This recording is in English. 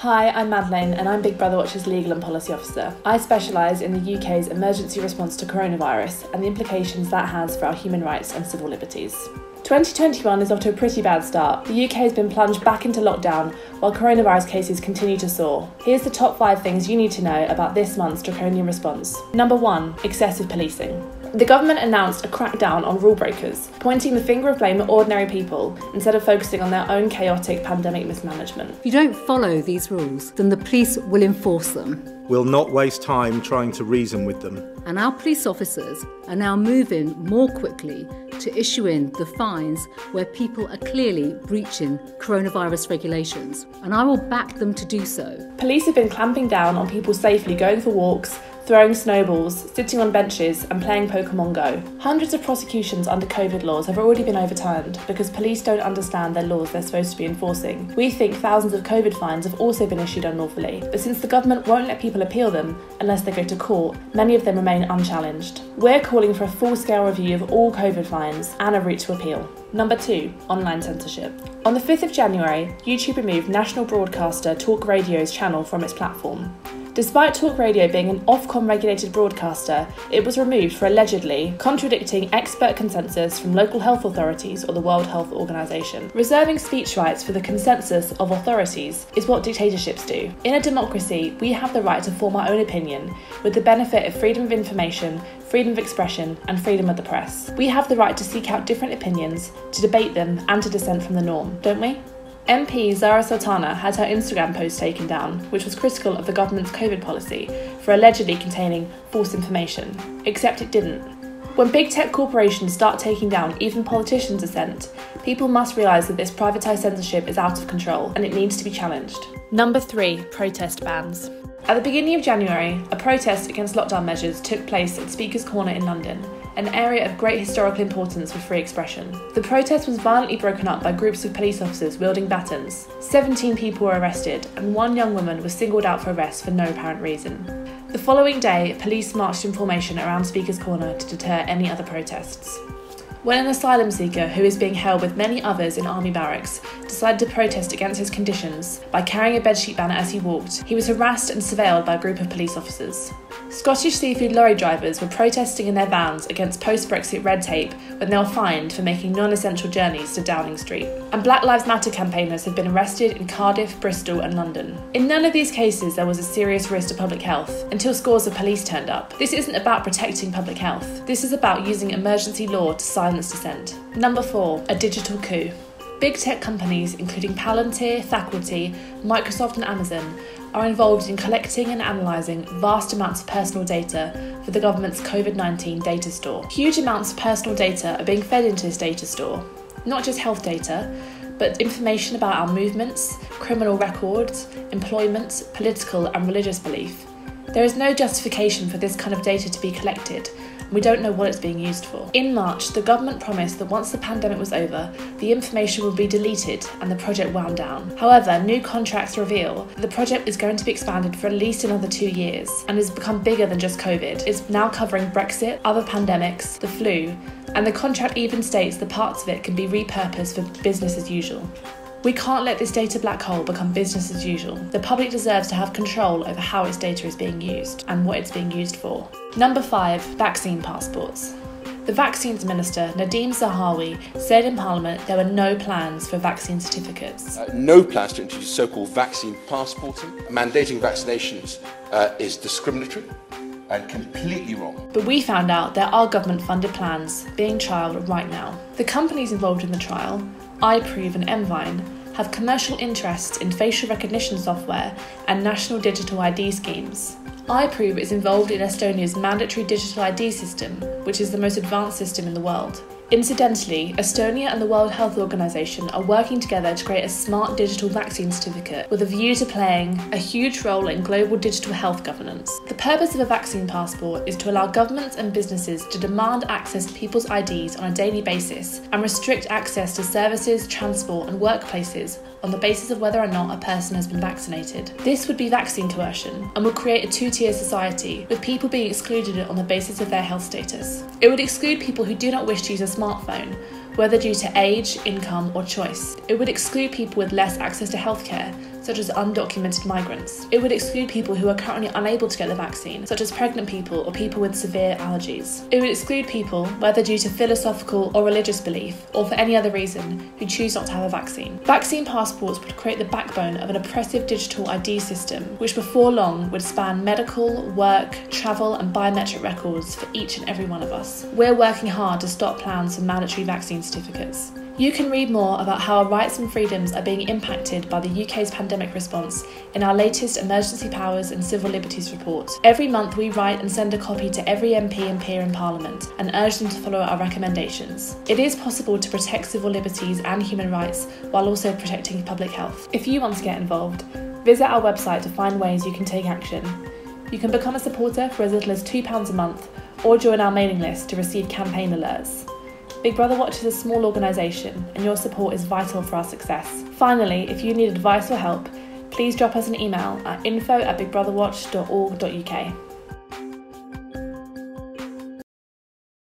Hi, I'm Madeleine and I'm Big Brother Watch's Legal and Policy Officer. I specialise in the UK's emergency response to coronavirus and the implications that has for our human rights and civil liberties. 2021 is off to a pretty bad start. The UK has been plunged back into lockdown while coronavirus cases continue to soar. Here's the top 5 things you need to know about this month's draconian response. Number 1. Excessive policing. The government announced a crackdown on rule breakers, pointing the finger of blame at ordinary people instead of focusing on their own chaotic pandemic mismanagement. If you don't follow these rules, then the police will enforce them. We'll not waste time trying to reason with them. And our police officers are now moving more quickly to issue in the fines where people are clearly breaching coronavirus regulations. And I will back them to do so. Police have been clamping down on people safely going for walks, throwing snowballs, sitting on benches and playing Pokemon Go. Hundreds of prosecutions under COVID laws have already been overturned because police don't understand their laws they're supposed to be enforcing. We think thousands of COVID fines have also been issued unlawfully, but since the government won't let people appeal them unless they go to court, many of them remain unchallenged. We're calling for a full-scale review of all COVID fines and a route to appeal. Number 2. Online censorship. On the 5th of January, YouTube removed national broadcaster Talk Radio's channel from its platform. Despite Talk Radio being an Ofcom regulated broadcaster, it was removed for allegedly contradicting expert consensus from local health authorities or the World Health Organization. Reserving speech rights for the consensus of authorities is what dictatorships do. In a democracy, we have the right to form our own opinion with the benefit of freedom of information, freedom of expression and freedom of the press. We have the right to seek out different opinions, to debate them and to dissent from the norm, don't we? MP Zara Sultana had her Instagram post taken down, which was critical of the government's COVID policy for allegedly containing false information, except it didn't. When big tech corporations start taking down even politicians' dissent, people must realise that this privatised censorship is out of control and it needs to be challenged. Number 3. Protest bans. At the beginning of January, a protest against lockdown measures took place at Speaker's Corner in London, an area of great historical importance for free expression. The protest was violently broken up by groups of police officers wielding batons. 17 people were arrested, and one young woman was singled out for arrest for no apparent reason. The following day, police marched in formation around Speaker's Corner to deter any other protests. When an asylum seeker who is being held with many others in army barracks decided to protest against his conditions by carrying a bedsheet banner as he walked, he was harassed and surveilled by a group of police officers. Scottish seafood lorry drivers were protesting in their vans against post-Brexit red tape when they were fined for making non-essential journeys to Downing Street. And Black Lives Matter campaigners have been arrested in Cardiff, Bristol and London. In none of these cases there was a serious risk to public health until scores of police turned up. This isn't about protecting public health. This is about using emergency law to silence dissent. Number 4. A digital coup. Big tech companies including Palantir, Faculty, Microsoft and Amazon are involved in collecting and analysing vast amounts of personal data for the government's COVID-19 data store. Huge amounts of personal data are being fed into this data store, not just health data, but information about our movements, criminal records, employment, political and religious belief. There is no justification for this kind of data to be collected, and we don't know what it's being used for. In March, the government promised that once the pandemic was over, the information would be deleted and the project wound down. However, new contracts reveal that the project is going to be expanded for at least another 2 years and has become bigger than just COVID. It's now covering Brexit, other pandemics, the flu, and the contract even states that parts of it can be repurposed for business as usual. We can't let this data black hole become business as usual. The public deserves to have control over how its data is being used and what it's being used for. Number 5. Vaccine passports. The Vaccines Minister, Nadhim Zahawi, said in Parliament there were no plans for vaccine certificates. No plans to introduce so-called vaccine passporting. Mandating vaccinations is discriminatory and completely wrong. But we found out there are government-funded plans being trialled right now. The companies involved in the trial, iProve and Mvine, have commercial interests in facial recognition software and national digital ID schemes. iProve is involved in Estonia's mandatory digital ID system, which is the most advanced system in the world. Incidentally, Estonia and the World Health Organization are working together to create a smart digital vaccine certificate with a view to playing a huge role in global digital health governance. The purpose of a vaccine passport is to allow governments and businesses to demand access to people's IDs on a daily basis and restrict access to services, transport and workplaces on the basis of whether or not a person has been vaccinated. This would be vaccine coercion and would create a two-tier society with people being excluded on the basis of their health status. It would exclude people who do not wish to use a smartphone, whether due to age, income or choice. It would exclude people with less access to healthcare, such as undocumented migrants. It would exclude people who are currently unable to get the vaccine, such as pregnant people or people with severe allergies. It would exclude people, whether due to philosophical or religious belief, or for any other reason, who choose not to have a vaccine. Vaccine passports would create the backbone of an oppressive digital ID system, which before long would span medical, work, travel and biometric records for each and every one of us. We're working hard to stop plans for mandatory vaccine certificates. You can read more about how our rights and freedoms are being impacted by the UK's pandemic response in our latest Emergency Powers and Civil Liberties report. Every month we write and send a copy to every MP and peer in Parliament and urge them to follow our recommendations. It is possible to protect civil liberties and human rights while also protecting public health. If you want to get involved, visit our website to find ways you can take action. You can become a supporter for as little as £2 a month or join our mailing list to receive campaign alerts. Big Brother Watch is a small organisation and your support is vital for our success. Finally, if you need advice or help, please drop us an email at info@bigbrotherwatch.org.uk.